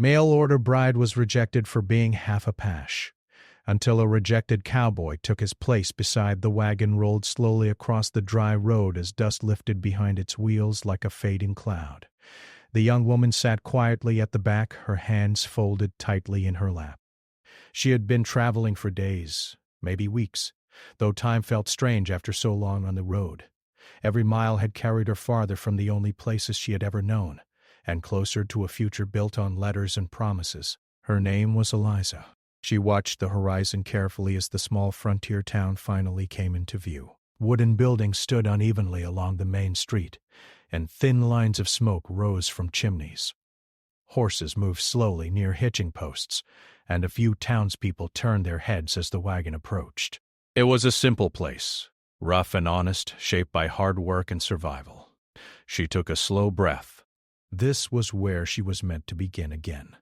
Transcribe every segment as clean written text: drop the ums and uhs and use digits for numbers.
Mail-order bride was rejected for being Half-Apache, until a rejected cowboy took his place beside the wagon rolled slowly across the dry road as dust lifted behind its wheels like a fading cloud. The young woman sat quietly at the back, her hands folded tightly in her lap. She had been traveling for days, maybe weeks, though time felt strange after so long on the road. Every mile had carried her farther from the only places she had ever known, and closer to a future built on letters and promises. Her name was Eliza. She watched the horizon carefully as the small frontier town finally came into view. Wooden buildings stood unevenly along the main street, and thin lines of smoke rose from chimneys. Horses moved slowly near hitching posts, and a few townspeople turned their heads as the wagon approached. It was a simple place, rough and honest, shaped by hard work and survival. She took a slow breath. This was where she was meant to begin again.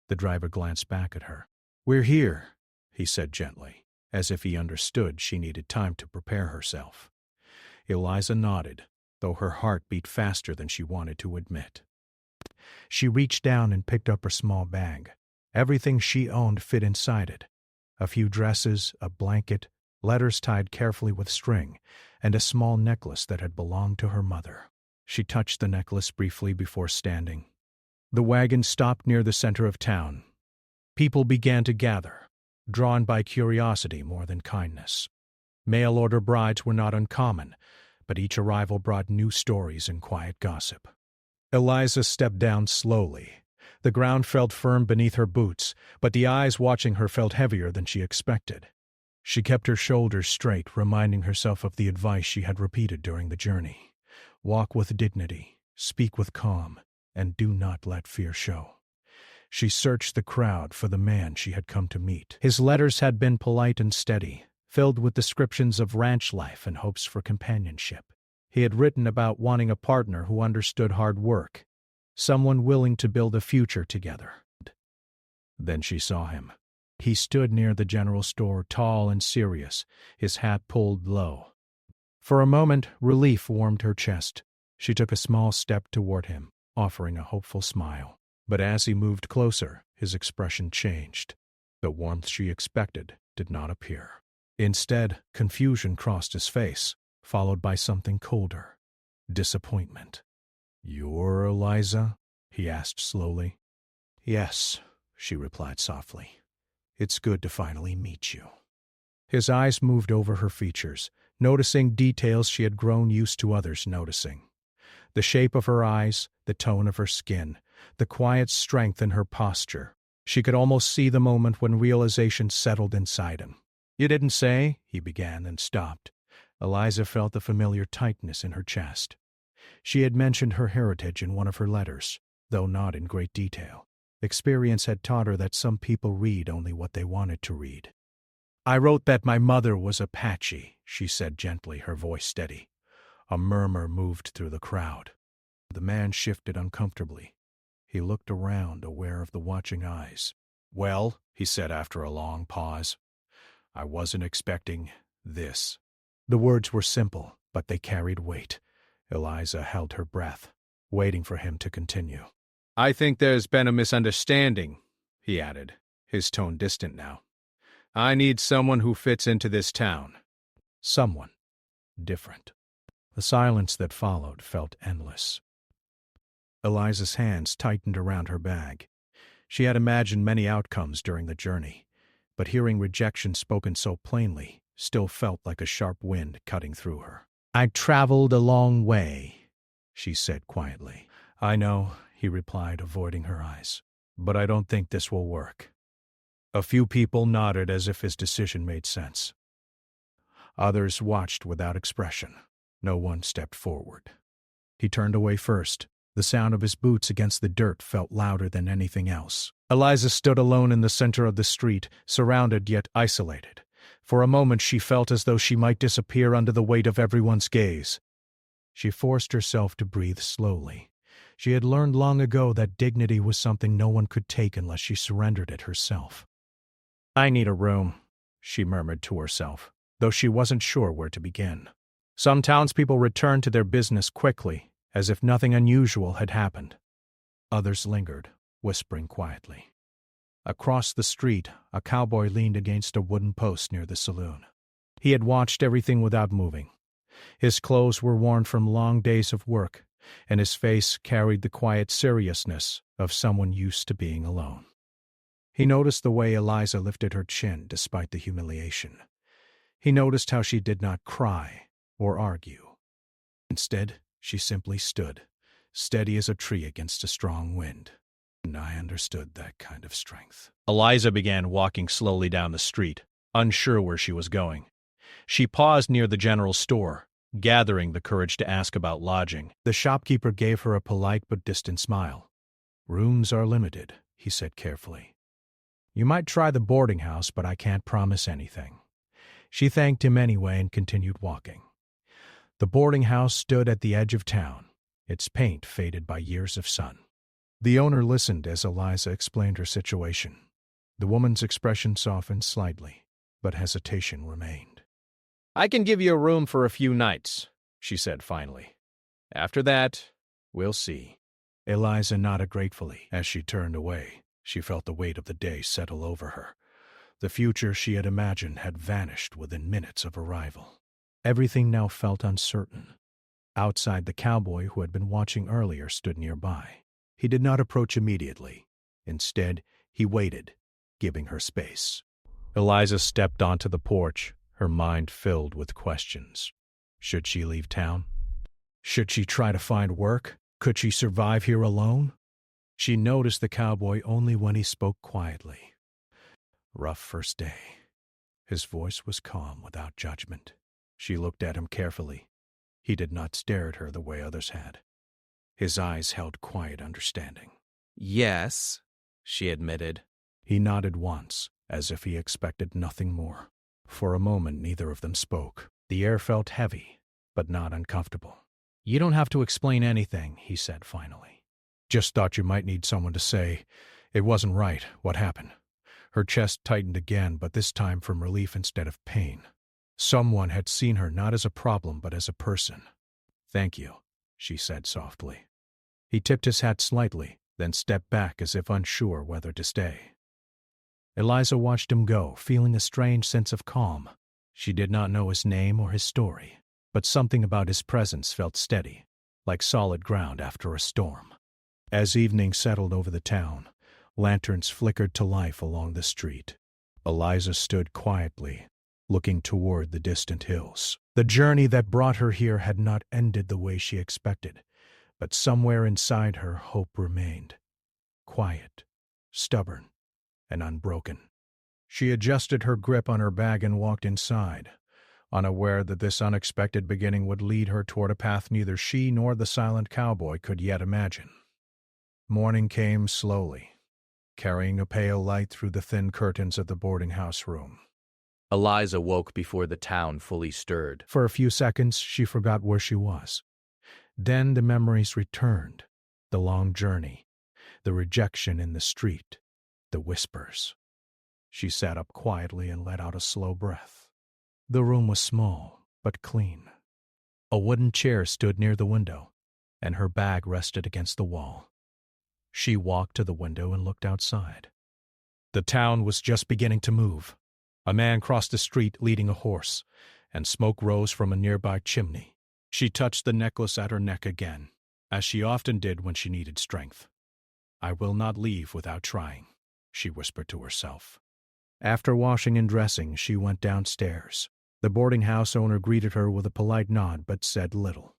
The driver glanced back at her. "We're here," he said gently, as if he understood she needed time to prepare herself. Eliza nodded, though her heart beat faster than she wanted to admit. She reached down and picked up her small bag. Everything she owned fit inside it. A few dresses, a blanket, letters tied carefully with string, and a small necklace that had belonged to her mother. She touched the necklace briefly before standing. The wagon stopped near the center of town. People began to gather, drawn by curiosity more than kindness. Mail-order brides were not uncommon, but each arrival brought new stories and quiet gossip. Eliza stepped down slowly. The ground felt firm beneath her boots, but the eyes watching her felt heavier than she expected. She kept her shoulders straight, reminding herself of the advice she had repeated during the journey. Walk with dignity, speak with calm, and do not let fear show. She searched the crowd for the man she had come to meet. His letters had been polite and steady, filled with descriptions of ranch life and hopes for companionship. He had written about wanting a partner who understood hard work, someone willing to build a future together. Then she saw him. He stood near the general store, tall and serious, his hat pulled low. For a moment, relief warmed her chest. She took a small step toward him, offering a hopeful smile. But as he moved closer, his expression changed. The warmth she expected did not appear. Instead, confusion crossed his face, followed by something colder. Disappointment. "You're Eliza?" he asked slowly. "Yes," she replied softly. "It's good to finally meet you." His eyes moved over her features, noticing details she had grown used to others noticing. The shape of her eyes, the tone of her skin, the quiet strength in her posture. She could almost see the moment when realization settled inside him. "You didn't say," he began and stopped. Eliza felt the familiar tightness in her chest. She had mentioned her heritage in one of her letters, though not in great detail. Experience had taught her that some people read only what they wanted to read. "I wrote that my mother was Apache," she said gently, her voice steady. A murmur moved through the crowd. The man shifted uncomfortably. He looked around, aware of the watching eyes. "Well," he said after a long pause, "I wasn't expecting this." The words were simple, but they carried weight. Eliza held her breath, waiting for him to continue. "I think there's been a misunderstanding," he added, his tone distant now. "I need someone who fits into this town." Someone different. The silence that followed felt endless. Eliza's hands tightened around her bag. She had imagined many outcomes during the journey, but hearing rejection spoken so plainly still felt like a sharp wind cutting through her. "I traveled a long way," she said quietly. "I know," he replied, avoiding her eyes, "but I don't think this will work." A few people nodded as if his decision made sense. Others watched without expression. No one stepped forward. He turned away first. The sound of his boots against the dirt felt louder than anything else. Eliza stood alone in the center of the street, surrounded yet isolated. For a moment she felt as though she might disappear under the weight of everyone's gaze. She forced herself to breathe slowly. She had learned long ago that dignity was something no one could take unless she surrendered it herself. "I need a room," she murmured to herself, though she wasn't sure where to begin. Some townspeople returned to their business quickly, as if nothing unusual had happened. Others lingered, whispering quietly. Across the street, a cowboy leaned against a wooden post near the saloon. He had watched everything without moving. His clothes were worn from long days of work, and his face carried the quiet seriousness of someone used to being alone. He noticed the way Eliza lifted her chin despite the humiliation. He noticed how she did not cry or argue. Instead, she simply stood, steady as a tree against a strong wind. And I understood that kind of strength. Eliza began walking slowly down the street, unsure where she was going. She paused near the general store, gathering the courage to ask about lodging. The shopkeeper gave her a polite but distant smile. "Rooms are limited," he said carefully. "You might try the boarding house, but I can't promise anything." She thanked him anyway and continued walking. The boarding house stood at the edge of town, its paint faded by years of sun. The owner listened as Eliza explained her situation. The woman's expression softened slightly, but hesitation remained. "I can give you a room for a few nights," she said finally. "After that, we'll see." Eliza nodded gratefully. As she turned away, she felt the weight of the day settle over her. The future she had imagined had vanished within minutes of arrival. Everything now felt uncertain. Outside, the cowboy who had been watching earlier stood nearby. He did not approach immediately. Instead, he waited, giving her space. Eliza stepped onto the porch, her mind filled with questions. Should she leave town? Should she try to find work? Could she survive here alone? She noticed the cowboy only when he spoke quietly. Rough first day. His voice was calm without judgment. She looked at him carefully. He did not stare at her the way others had. His eyes held quiet understanding. "Yes," she admitted. He nodded once, as if he expected nothing more. For a moment, neither of them spoke. The air felt heavy, but not uncomfortable. "You don't have to explain anything," he said finally. "Just thought you might need someone to say, 'It wasn't right, what happened?'" Her chest tightened again, but this time from relief instead of pain. Someone had seen her not as a problem, but as a person. "Thank you," she said softly. He tipped his hat slightly, then stepped back as if unsure whether to stay. Eliza watched him go, feeling a strange sense of calm. She did not know his name or his story, but something about his presence felt steady, like solid ground after a storm. As evening settled over the town, lanterns flickered to life along the street. Eliza stood quietly, looking toward the distant hills. The journey that brought her here had not ended the way she expected, but somewhere inside her hope remained. Quiet, stubborn, and unbroken. She adjusted her grip on her bag and walked inside, unaware that this unexpected beginning would lead her toward a path neither she nor the silent cowboy could yet imagine. Morning came slowly, carrying a pale light through the thin curtains of the boarding house room. Eliza woke before the town fully stirred. For a few seconds, she forgot where she was. Then the memories returned, the long journey, the rejection in the street, the whispers. She sat up quietly and let out a slow breath. The room was small, but clean. A wooden chair stood near the window, and her bag rested against the wall. She walked to the window and looked outside. The town was just beginning to move. A man crossed the street leading a horse, and smoke rose from a nearby chimney. She touched the necklace at her neck again, as she often did when she needed strength. "I will not leave without trying," she whispered to herself. After washing and dressing, she went downstairs. The boarding house owner greeted her with a polite nod but said little.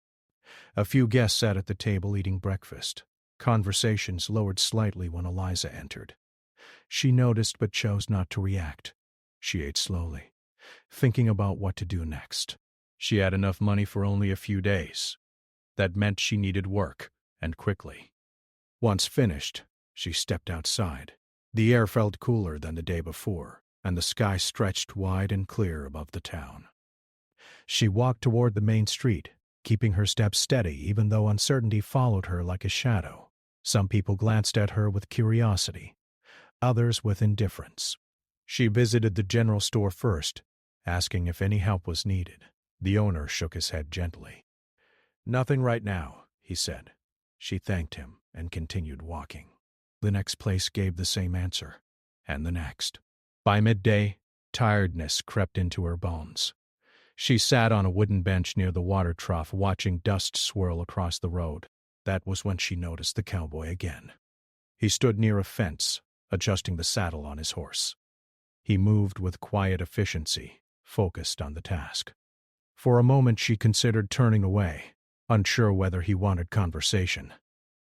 A few guests sat at the table eating breakfast. Conversations lowered slightly when Eliza entered. She noticed but chose not to react. She ate slowly, thinking about what to do next. She had enough money for only a few days. That meant she needed work, and quickly. Once finished, she stepped outside. The air felt cooler than the day before, and the sky stretched wide and clear above the town. She walked toward the main street, keeping her steps steady even though uncertainty followed her like a shadow. Some people glanced at her with curiosity, others with indifference. She visited the general store first, asking if any help was needed. The owner shook his head gently. "Nothing right now," he said. She thanked him and continued walking. The next place gave the same answer, and the next. By midday, tiredness crept into her bones. She sat on a wooden bench near the water trough watching dust swirl across the road. That was when she noticed the cowboy again. He stood near a fence, adjusting the saddle on his horse. He moved with quiet efficiency, focused on the task. For a moment she considered turning away, unsure whether he wanted conversation.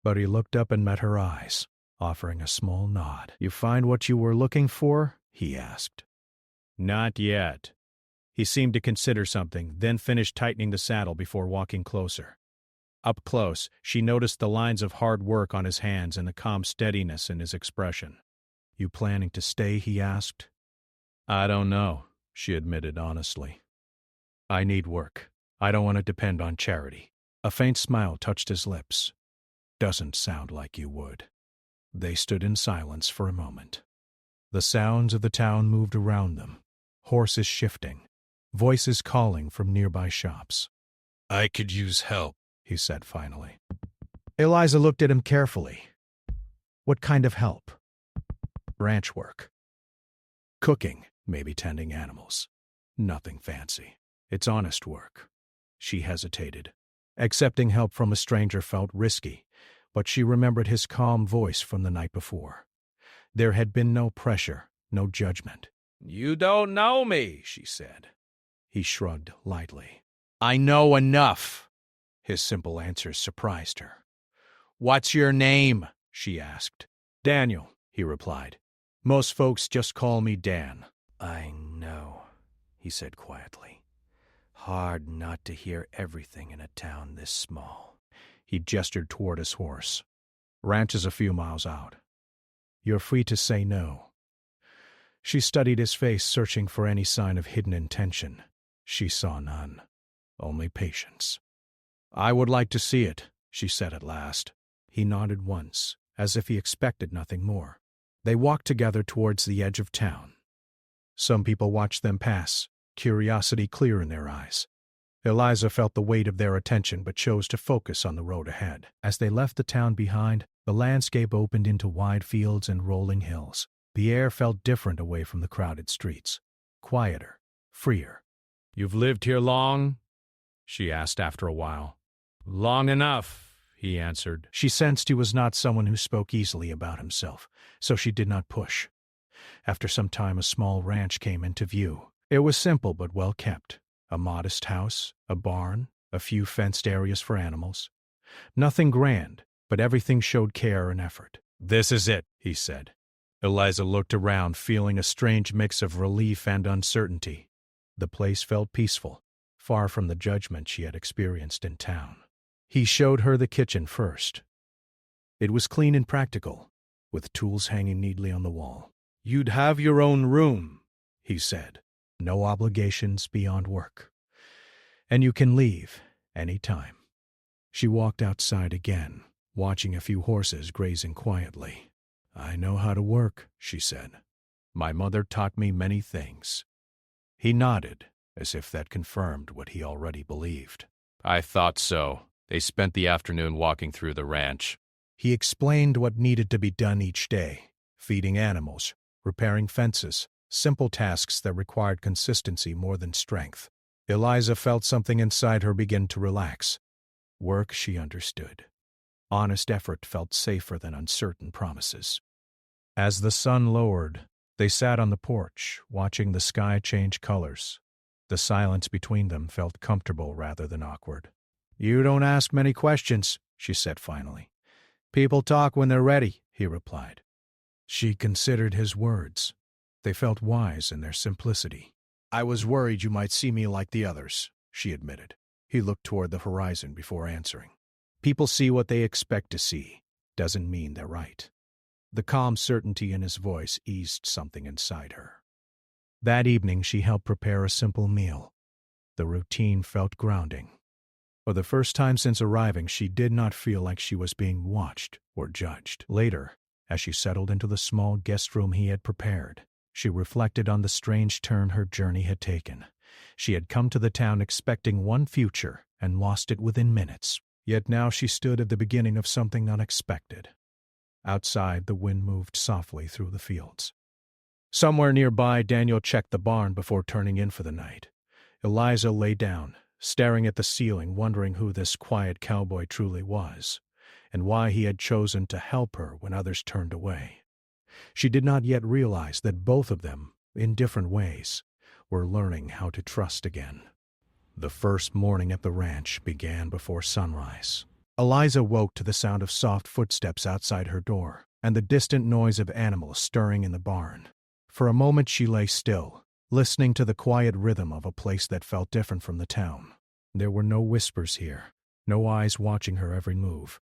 But he looked up and met her eyes, offering a small nod. "You find what you were looking for?" he asked. "Not yet." He seemed to consider something, then finished tightening the saddle before walking closer. Up close, she noticed the lines of hard work on his hands and the calm steadiness in his expression. "You planning to stay?" he asked. "I don't know," she admitted honestly. "I need work. I don't want to depend on charity." A faint smile touched his lips. "Doesn't sound like you would." They stood in silence for a moment. The sounds of the town moved around them, horses shifting, voices calling from nearby shops. "I could use help," he said finally. Eliza looked at him carefully. "What kind of help?" "Ranch work. Cooking, maybe tending animals. Nothing fancy. It's honest work." She hesitated. Accepting help from a stranger felt risky, but she remembered his calm voice from the night before. There had been no pressure, no judgment. "You don't know me," she said. He shrugged lightly. "I know enough." His simple answer surprised her. "What's your name?" she asked. "Daniel," he replied. "Most folks just call me Dan." "I know," he said quietly. "Hard not to hear everything in a town this small." He gestured toward his horse. "Ranch is a few miles out. You're free to say no." She studied his face, searching for any sign of hidden intention. She saw none, only patience. "I would like to see it," she said at last. He nodded once, as if he expected nothing more. They walked together towards the edge of town. Some people watched them pass, curiosity clear in their eyes. Eliza felt the weight of their attention but chose to focus on the road ahead. As they left the town behind, the landscape opened into wide fields and rolling hills. The air felt different away from the crowded streets, quieter, freer. "You've lived here long?" she asked after a while. "Long enough," he answered. She sensed he was not someone who spoke easily about himself, so she did not push. After some time, a small ranch came into view. It was simple but well kept. A modest house, a barn, a few fenced areas for animals. Nothing grand, but everything showed care and effort. "This is it," he said. Eliza looked around, feeling a strange mix of relief and uncertainty. The place felt peaceful, far from the judgment she had experienced in town. He showed her the kitchen first. It was clean and practical, with tools hanging neatly on the wall. "You'd have your own room," he said. "No obligations beyond work. And you can leave any time." She walked outside again, watching a few horses grazing quietly. "I know how to work," she said. "My mother taught me many things." He nodded, as if that confirmed what he already believed. "I thought so." They spent the afternoon walking through the ranch. He explained what needed to be done each day: feeding animals, repairing fences, simple tasks that required consistency more than strength. Eliza felt something inside her begin to relax. Work she understood. Honest effort felt safer than uncertain promises. As the sun lowered, they sat on the porch, watching the sky change colors. The silence between them felt comfortable rather than awkward. "You don't ask many questions," she said finally. "People talk when they're ready," he replied. She considered his words. They felt wise in their simplicity. "I was worried you might see me like the others," she admitted. He looked toward the horizon before answering. "People see what they expect to see. Doesn't mean they're right." The calm certainty in his voice eased something inside her. That evening she helped prepare a simple meal. The routine felt grounding. For the first time since arriving, she did not feel like she was being watched or judged. Later, as she settled into the small guest room he had prepared, she reflected on the strange turn her journey had taken. She had come to the town expecting one future and lost it within minutes. Yet now she stood at the beginning of something unexpected. Outside, the wind moved softly through the fields. Somewhere nearby, Daniel checked the barn before turning in for the night. Eliza lay down, staring at the ceiling, wondering who this quiet cowboy truly was, and why he had chosen to help her when others turned away. She did not yet realize that both of them, in different ways, were learning how to trust again. The first morning at the ranch began before sunrise. Eliza woke to the sound of soft footsteps outside her door and the distant noise of animals stirring in the barn. For a moment she lay still, listening to the quiet rhythm of a place that felt different from the town. There were no whispers here, no eyes watching her every move,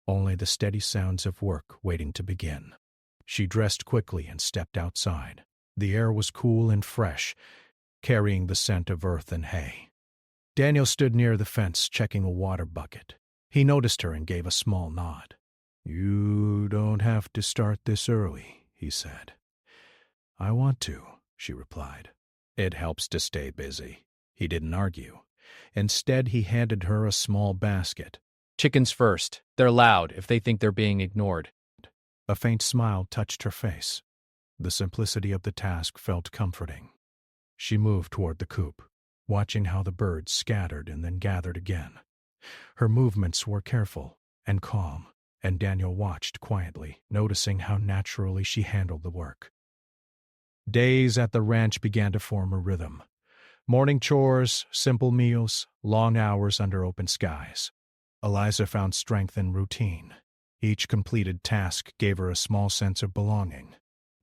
only the steady sounds of work waiting to begin. She dressed quickly and stepped outside. The air was cool and fresh, carrying the scent of earth and hay. Daniel stood near the fence, checking a water bucket. He noticed her and gave a small nod. "You don't have to start this early," he said. "I want to," she replied. "It helps to stay busy." He didn't argue. Instead, he handed her a small basket. Chickens first. They're loud if they think they're being ignored. A faint smile touched her face. The simplicity of the task felt comforting. She moved toward the coop, watching how the birds scattered and then gathered again. Her movements were careful and calm, and Daniel watched quietly, noticing how naturally she handled the work. Days at the ranch began to form a rhythm. Morning chores, simple meals, long hours under open skies. Eliza found strength in routine. Each completed task gave her a small sense of belonging.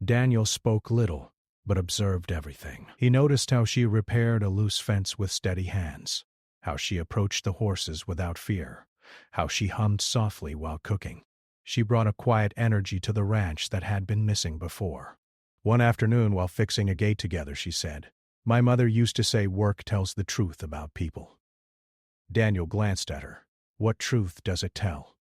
Daniel spoke little, but observed everything. He noticed how she repaired a loose fence with steady hands, how she approached the horses without fear, how she hummed softly while cooking. She brought a quiet energy to the ranch that had been missing before. One afternoon, while fixing a gate together, she said, "My mother used to say work tells the truth about people." Daniel glanced at her. What truth does it tell?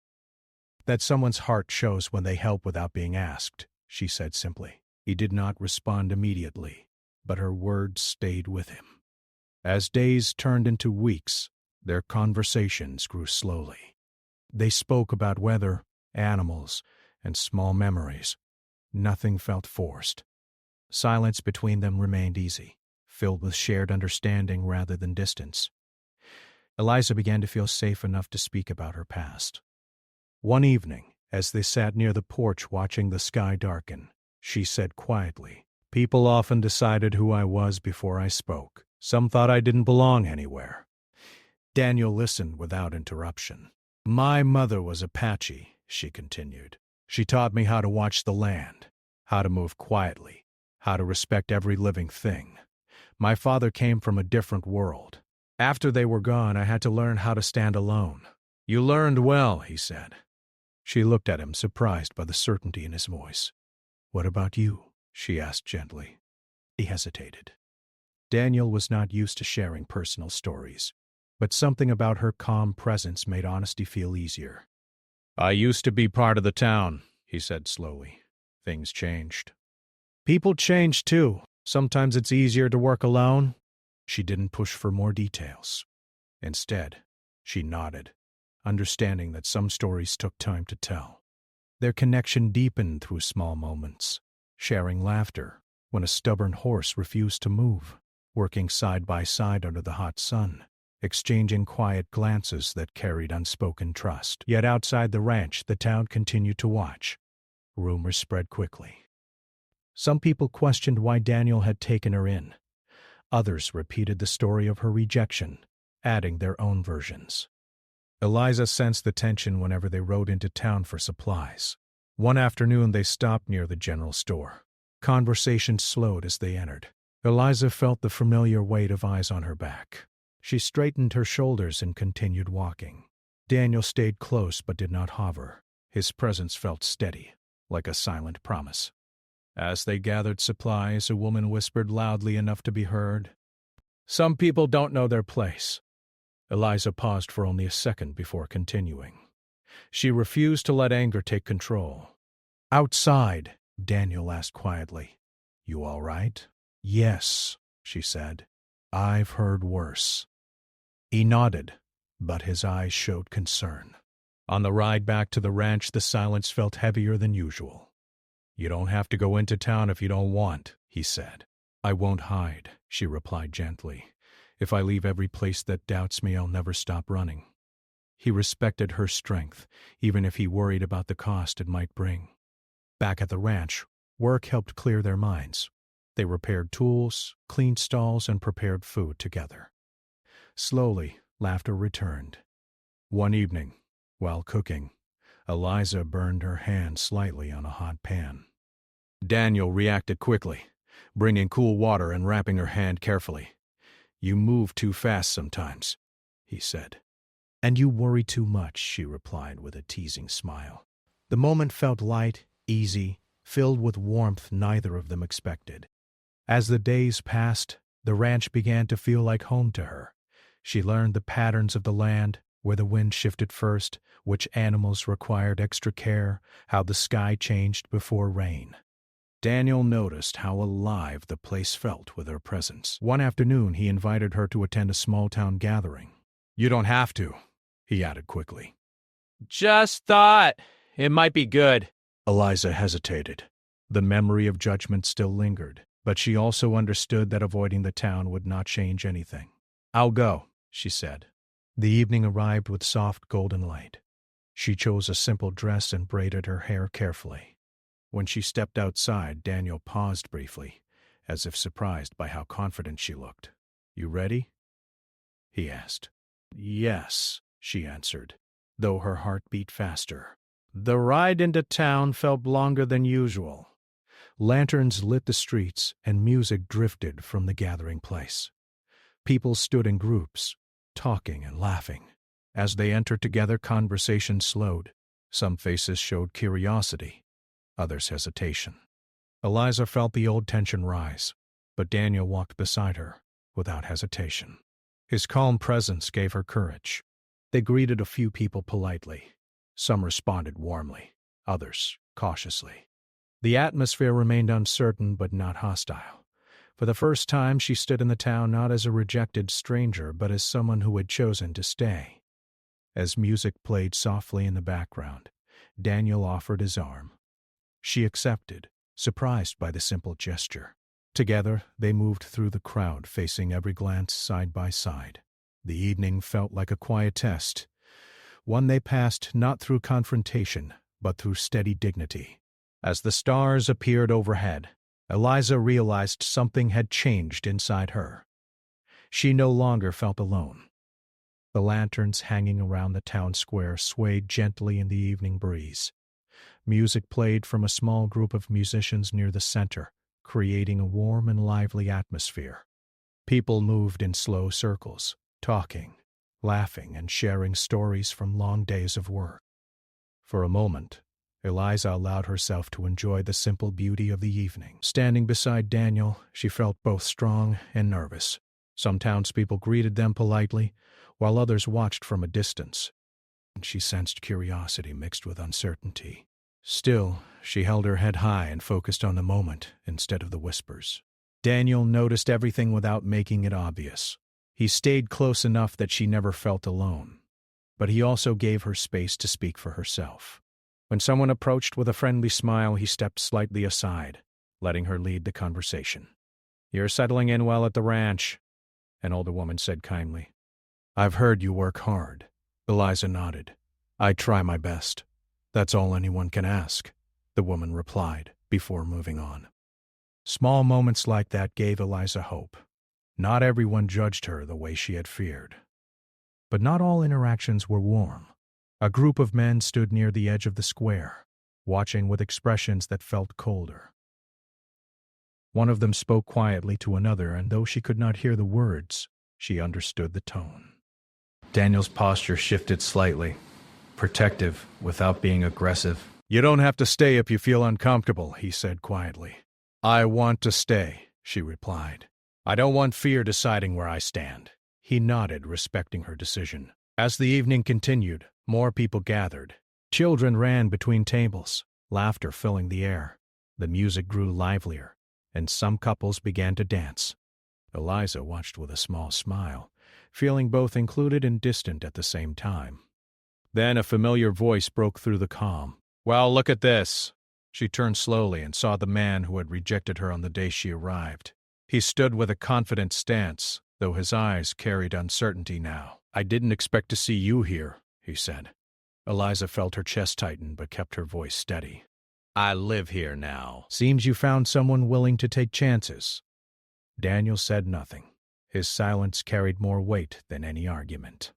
"That someone's heart shows when they help without being asked," she said simply. He did not respond immediately, but her words stayed with him. As days turned into weeks, their conversations grew slowly. They spoke about weather, animals, and small memories. Nothing felt forced. Silence between them remained easy, filled with shared understanding rather than distance. Eliza began to feel safe enough to speak about her past. One evening, as they sat near the porch watching the sky darken, she said quietly, "People often decided who I was before I spoke. Some thought I didn't belong anywhere." Daniel listened without interruption. "My mother was Apache," she continued. "She taught me how to watch the land, how to move quietly, how to respect every living thing. My father came from a different world. After they were gone, I had to learn how to stand alone." "You learned well," he said. She looked at him, surprised by the certainty in his voice. "What about you?" she asked gently. He hesitated. Daniel was not used to sharing personal stories, but something about her calm presence made honesty feel easier. "I used to be part of the town," he said slowly. "Things changed." "People change too. Sometimes it's easier to work alone." She didn't push for more details. Instead, she nodded, understanding that some stories took time to tell. Their connection deepened through small moments, sharing laughter when a stubborn horse refused to move, working side by side under the hot sun, exchanging quiet glances that carried unspoken trust. Yet outside the ranch, the town continued to watch. Rumors spread quickly. Some people questioned why Daniel had taken her in. Others repeated the story of her rejection, adding their own versions. Eliza sensed the tension whenever they rode into town for supplies. One afternoon they stopped near the general store. Conversation slowed as they entered. Eliza felt the familiar weight of eyes on her back. She straightened her shoulders and continued walking. Daniel stayed close but did not hover. His presence felt steady, like a silent promise. As they gathered supplies, a woman whispered loudly enough to be heard, "Some people don't know their place." Eliza paused for only a second before continuing. She refused to let anger take control. "Outside," Daniel asked quietly. "You all right?" "Yes," she said. "I've heard worse." He nodded, but his eyes showed concern. On the ride back to the ranch, the silence felt heavier than usual. "You don't have to go into town if you don't want," he said. "I won't hide," she replied gently. "If I leave every place that doubts me, I'll never stop running." He respected her strength, even if he worried about the cost it might bring. Back at the ranch, work helped clear their minds. They repaired tools, cleaned stalls, and prepared food together. Slowly, laughter returned. One evening, while cooking, Eliza burned her hand slightly on a hot pan. Daniel reacted quickly, bringing cool water and wrapping her hand carefully. "You move too fast sometimes," he said. "And you worry too much," she replied with a teasing smile. The moment felt light, easy, filled with warmth neither of them expected. As the days passed, the ranch began to feel like home to her. She learned the patterns of the land, where the wind shifted first, which animals required extra care, how the sky changed before rain. Daniel noticed how alive the place felt with her presence. One afternoon, he invited her to attend a small-town gathering. "You don't have to," he added quickly. Just thought it might be good. Eliza hesitated. The memory of judgment still lingered, but she also understood that avoiding the town would not change anything. "I'll go," she said. The evening arrived with soft golden light. She chose a simple dress and braided her hair carefully. When she stepped outside, Daniel paused briefly, as if surprised by how confident she looked. "You ready?" he asked. "Yes," she answered, though her heart beat faster. The ride into town felt longer than usual. Lanterns lit the streets, and music drifted from the gathering place. People stood in groups, talking and laughing. As they entered together, conversation slowed. Some faces showed curiosity, others hesitation. Eliza felt the old tension rise, but Daniel walked beside her, without hesitation. His calm presence gave her courage. They greeted a few people politely. Some responded warmly, others cautiously. The atmosphere remained uncertain but not hostile. For the first time, she stood in the town not as a rejected stranger, but as someone who had chosen to stay. As music played softly in the background, Daniel offered his arm. She accepted, surprised by the simple gesture. Together, they moved through the crowd, facing every glance side by side. The evening felt like a quiet test, one they passed not through confrontation, but through steady dignity. As the stars appeared overhead, Eliza realized something had changed inside her. She no longer felt alone. The lanterns hanging around the town square swayed gently in the evening breeze. Music played from a small group of musicians near the center, creating a warm and lively atmosphere. People moved in slow circles, talking, laughing, and sharing stories from long days of work. For a moment, Eliza allowed herself to enjoy the simple beauty of the evening. Standing beside Daniel, she felt both strong and nervous. Some townspeople greeted them politely, while others watched from a distance. She sensed curiosity mixed with uncertainty. Still, she held her head high and focused on the moment instead of the whispers. Daniel noticed everything without making it obvious. He stayed close enough that she never felt alone, but he also gave her space to speak for herself. When someone approached with a friendly smile, he stepped slightly aside, letting her lead the conversation. "You're settling in well at the ranch," an older woman said kindly. "I've heard you work hard." Eliza nodded. "I try my best. That's all anyone can ask," the woman replied, before moving on. Small moments like that gave Eliza hope. Not everyone judged her the way she had feared. But not all interactions were warm. A group of men stood near the edge of the square, watching with expressions that felt colder. One of them spoke quietly to another, and though she could not hear the words, she understood the tone. Daniel's posture shifted slightly, protective without being aggressive. "You don't have to stay if you feel uncomfortable," he said quietly. "I want to stay," she replied. "I don't want fear deciding where I stand." He nodded, respecting her decision. As the evening continued, more people gathered. Children ran between tables, laughter filling the air. The music grew livelier, and some couples began to dance. Eliza watched with a small smile, feeling both included and distant at the same time. Then a familiar voice broke through the calm. "Well, look at this." She turned slowly and saw the man who had rejected her on the day she arrived. He stood with a confident stance, though his eyes carried uncertainty now. "I didn't expect to see you here," he said. Eliza felt her chest tighten but kept her voice steady. "I live here now." "Seems you found someone willing to take chances." Daniel said nothing. His silence carried more weight than any argument.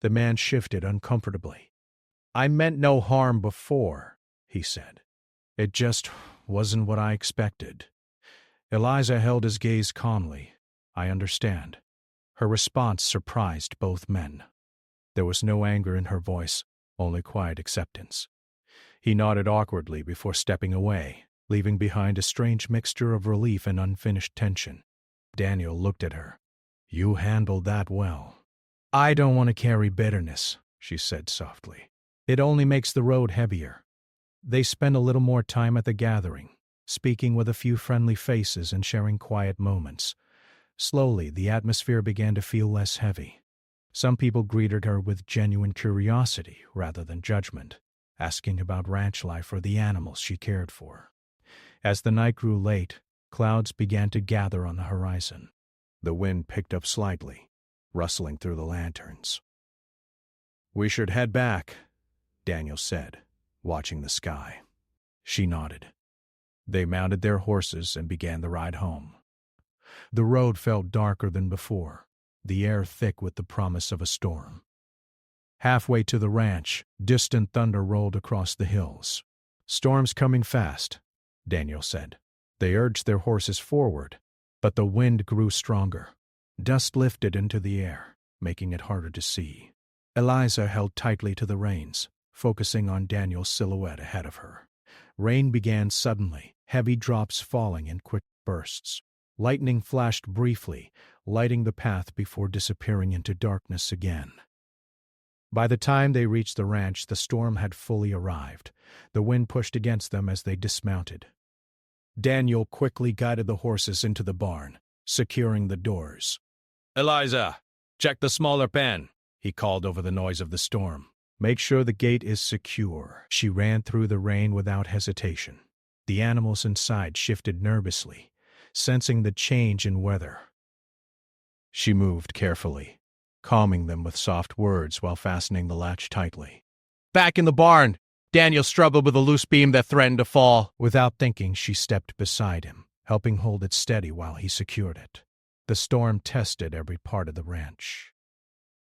The man shifted uncomfortably. "I meant no harm before," he said. "It just wasn't what I expected." Eliza held his gaze calmly. "I understand." Her response surprised both men. There was no anger in her voice, only quiet acceptance. He nodded awkwardly before stepping away, leaving behind a strange mixture of relief and unfinished tension. Daniel looked at her. "You handled that well." "I don't want to carry bitterness," she said softly. "It only makes the road heavier." They spent a little more time at the gathering, speaking with a few friendly faces and sharing quiet moments. Slowly, the atmosphere began to feel less heavy. Some people greeted her with genuine curiosity rather than judgment, asking about ranch life or the animals she cared for. As the night grew late, clouds began to gather on the horizon. The wind picked up slightly, rustling through the lanterns. "We should head back," Daniel said, watching the sky. She nodded. They mounted their horses and began the ride home. The road felt darker than before, the air thick with the promise of a storm. Halfway to the ranch, distant thunder rolled across the hills. "Storm's coming fast," Daniel said. They urged their horses forward, but the wind grew stronger. Dust lifted into the air, making it harder to see. Eliza held tightly to the reins, focusing on Daniel's silhouette ahead of her. Rain began suddenly, heavy drops falling in quick bursts. Lightning flashed briefly, lighting the path before disappearing into darkness again. By the time they reached the ranch, the storm had fully arrived. The wind pushed against them as they dismounted. Daniel quickly guided the horses into the barn, securing the doors. "Eliza, check the smaller pen," he called over the noise of the storm. "Make sure the gate is secure." She ran through the rain without hesitation. The animals inside shifted nervously, sensing the change in weather. She moved carefully, calming them with soft words while fastening the latch tightly. "Back in the barn!" Daniel struggled with a loose beam that threatened to fall. Without thinking, she stepped beside him, helping hold it steady while he secured it. The storm tested every part of the ranch.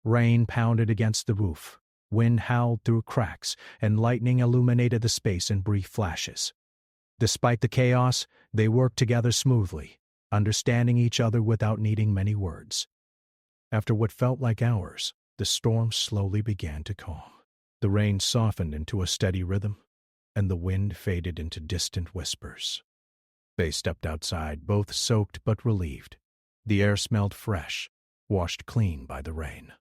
Rain pounded against the roof, wind howled through cracks, and lightning illuminated the space in brief flashes. Despite the chaos, they worked together smoothly, understanding each other without needing many words. After what felt like hours, the storm slowly began to calm. The rain softened into a steady rhythm, and the wind faded into distant whispers. They stepped outside, both soaked but relieved. The air smelled fresh, washed clean by the rain.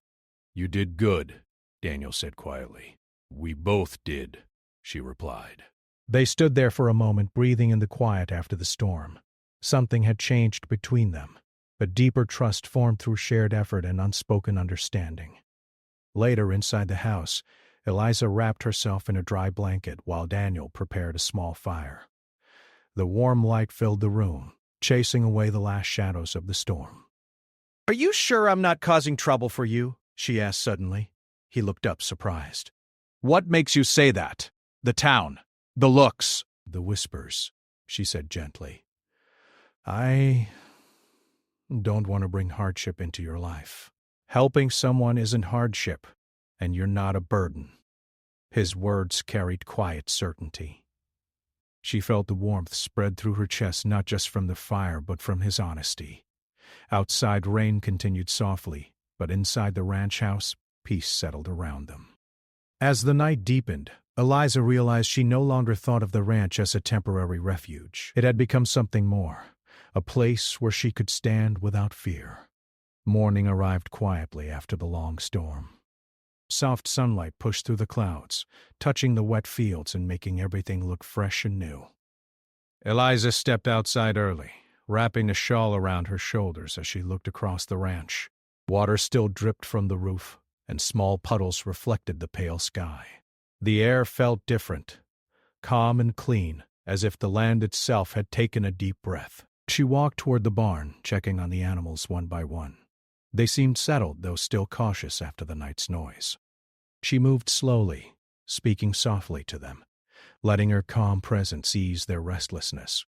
"You did good," Daniel said quietly. "We both did," she replied. They stood there for a moment, breathing in the quiet after the storm. Something had changed between them. A deeper trust formed through shared effort and unspoken understanding. Later, inside the house, Eliza wrapped herself in a dry blanket while Daniel prepared a small fire. The warm light filled the room, chasing away the last shadows of the storm. "Are you sure I'm not causing trouble for you?" she asked suddenly. He looked up, surprised. "What makes you say that? The town, the looks, the whispers," she said gently. "I don't want to bring hardship into your life. Helping someone isn't hardship, and you're not a burden." His words carried quiet certainty. She felt the warmth spread through her chest, not just from the fire but from his honesty. Outside, rain continued softly, but inside the ranch house, peace settled around them. As the night deepened, Eliza realized she no longer thought of the ranch as a temporary refuge. It had become something more, a place where she could stand without fear. Morning arrived quietly after the long storm. Soft sunlight pushed through the clouds, touching the wet fields and making everything look fresh and new. Eliza stepped outside early, wrapping a shawl around her shoulders as she looked across the ranch. Water still dripped from the roof, and small puddles reflected the pale sky. The air felt different, calm and clean, as if the land itself had taken a deep breath. She walked toward the barn, checking on the animals one by one. They seemed settled, though still cautious after the night's noise. She moved slowly, speaking softly to them, letting her calm presence ease their restlessness.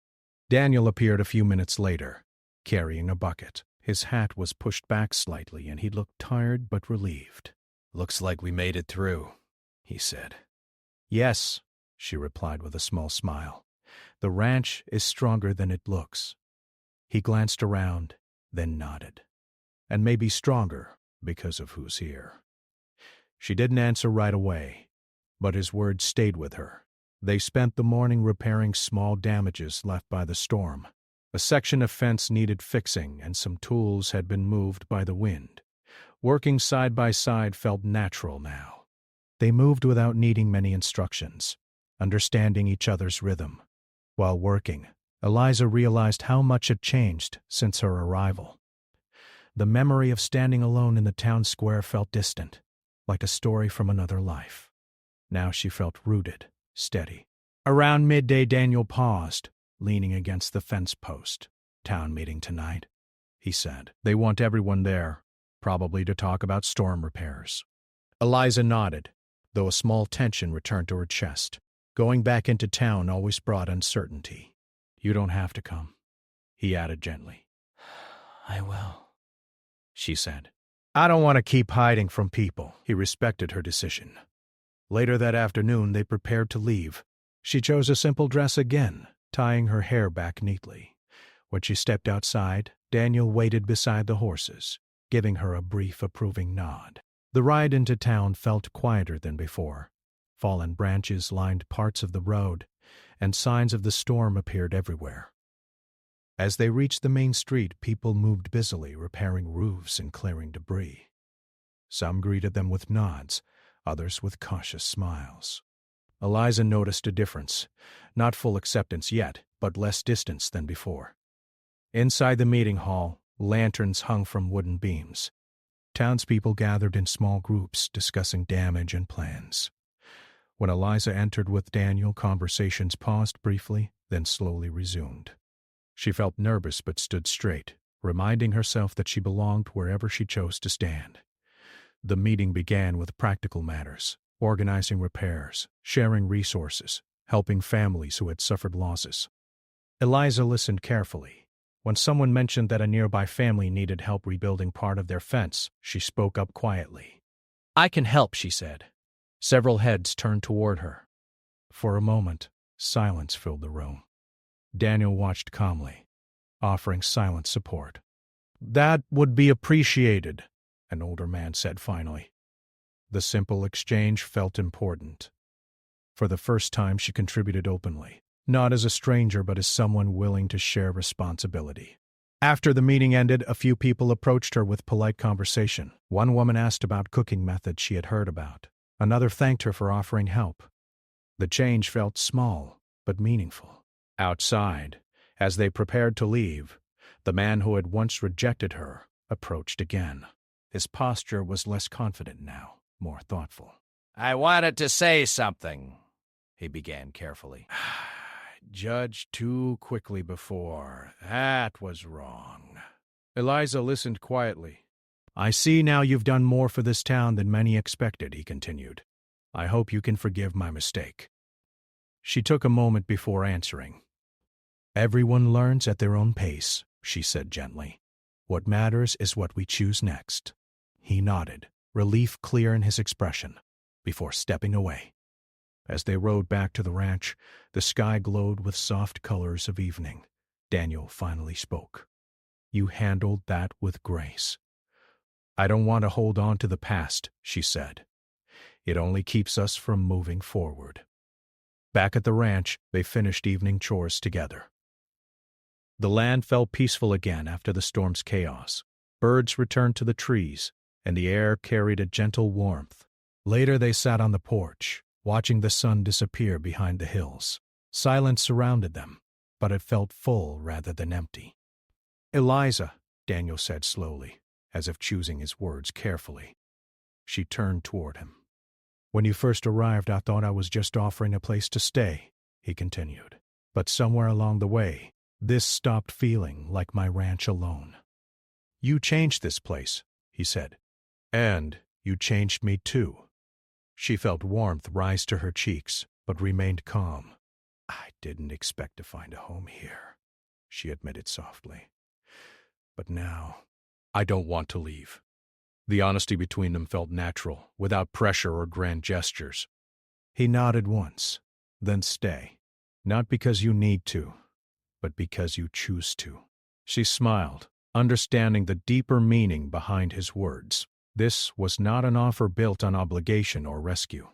Daniel appeared a few minutes later, carrying a bucket. His hat was pushed back slightly, and he looked tired but relieved. "Looks like we made it through," he said. "Yes," she replied with a small smile. "The ranch is stronger than it looks." He glanced around, then nodded. "And maybe stronger because of who's here." She didn't answer right away, but his words stayed with her. They spent the morning repairing small damages left by the storm. A section of fence needed fixing, and some tools had been moved by the wind. Working side by side felt natural now. They moved without needing many instructions, understanding each other's rhythm. While working, Eliza realized how much had changed since her arrival. The memory of standing alone in the town square felt distant, like a story from another life. Now she felt rooted, steady. Around midday, Daniel paused, leaning against the fence post. "Town meeting tonight," he said. "They want everyone there, probably to talk about storm repairs." Eliza nodded, though a small tension returned to her chest. Going back into town always brought uncertainty. "You don't have to come," he added gently. "I will," she said. "I don't want to keep hiding from people." He respected her decision. Later that afternoon, they prepared to leave. She chose a simple dress again, tying her hair back neatly. When she stepped outside, Daniel waited beside the horses, giving her a brief approving nod. The ride into town felt quieter than before. Fallen branches lined parts of the road, and signs of the storm appeared everywhere. As they reached the main street, people moved busily, repairing roofs and clearing debris. Some greeted them with nods, others with cautious smiles. Eliza noticed a difference. Not full acceptance yet, but less distance than before. Inside the meeting hall, lanterns hung from wooden beams. Townspeople gathered in small groups, discussing damage and plans. When Eliza entered with Daniel, conversations paused briefly, then slowly resumed. She felt nervous but stood straight, reminding herself that she belonged wherever she chose to stand. The meeting began with practical matters, organizing repairs, sharing resources, helping families who had suffered losses. Eliza listened carefully. When someone mentioned that a nearby family needed help rebuilding part of their fence, she spoke up quietly. "I can help," she said. Several heads turned toward her. For a moment, silence filled the room. Daniel watched calmly, offering silent support. "That would be appreciated," an older man said finally. The simple exchange felt important. For the first time, she contributed openly, not as a stranger but as someone willing to share responsibility. After the meeting ended, a few people approached her with polite conversation. One woman asked about cooking methods she had heard about. Another thanked her for offering help. The change felt small but meaningful. Outside, as they prepared to leave, the man who had once rejected her approached again. His posture was less confident now, more thoughtful. "I wanted to say something," he began carefully. "Judged too quickly before. That was wrong." Eliza listened quietly. "I see now you've done more for this town than many expected," he continued. "I hope you can forgive my mistake." She took a moment before answering. "Everyone learns at their own pace," she said gently. "What matters is what we choose next." He nodded, relief clear in his expression, before stepping away. As they rode back to the ranch, the sky glowed with soft colors of evening. Daniel finally spoke. "You handled that with grace." "I don't want to hold on to the past," she said. "It only keeps us from moving forward." Back at the ranch, they finished evening chores together. The land felt peaceful again after the storm's chaos. Birds returned to the trees, and the air carried a gentle warmth. Later they sat on the porch, watching the sun disappear behind the hills. Silence surrounded them, but it felt full rather than empty. "Eliza," Daniel said slowly, as if choosing his words carefully. She turned toward him. "When you first arrived, I thought I was just offering a place to stay," he continued. "But somewhere along the way, this stopped feeling like my ranch alone." "You changed this place," he said. "And you changed me too." She felt warmth rise to her cheeks, but remained calm. "I didn't expect to find a home here," she admitted softly. "But now, I don't want to leave." The honesty between them felt natural, without pressure or grand gestures. He nodded once, then stay. "Not because you need to, but because you choose to." She smiled, understanding the deeper meaning behind his words. This was not an offer built on obligation or rescue.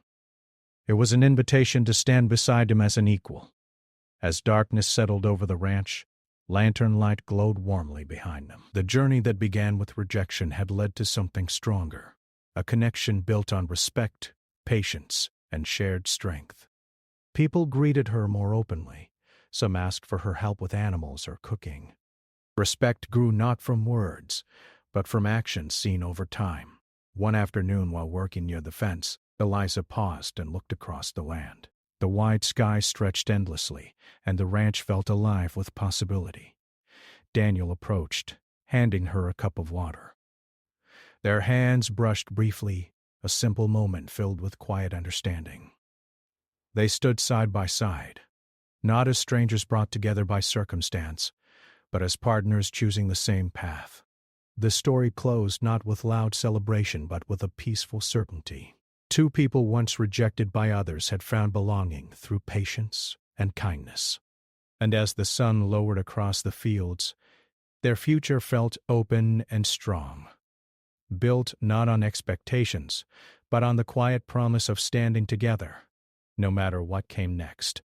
It was an invitation to stand beside him as an equal. As darkness settled over the ranch, lantern light glowed warmly behind them. The journey that began with rejection had led to something stronger, a connection built on respect, patience, and shared strength. People greeted her more openly. Some asked for her help with animals or cooking. Respect grew not from words, but from actions seen over time. One afternoon while working near the fence, Eliza paused and looked across the land. The wide sky stretched endlessly, and the ranch felt alive with possibility. Daniel approached, handing her a cup of water. Their hands brushed briefly, a simple moment filled with quiet understanding. They stood side by side, not as strangers brought together by circumstance, but as partners choosing the same path. The story closed not with loud celebration but with a peaceful certainty. Two people once rejected by others had found belonging through patience and kindness. And as the sun lowered across the fields, their future felt open and strong, built not on expectations, but on the quiet promise of standing together, no matter what came next.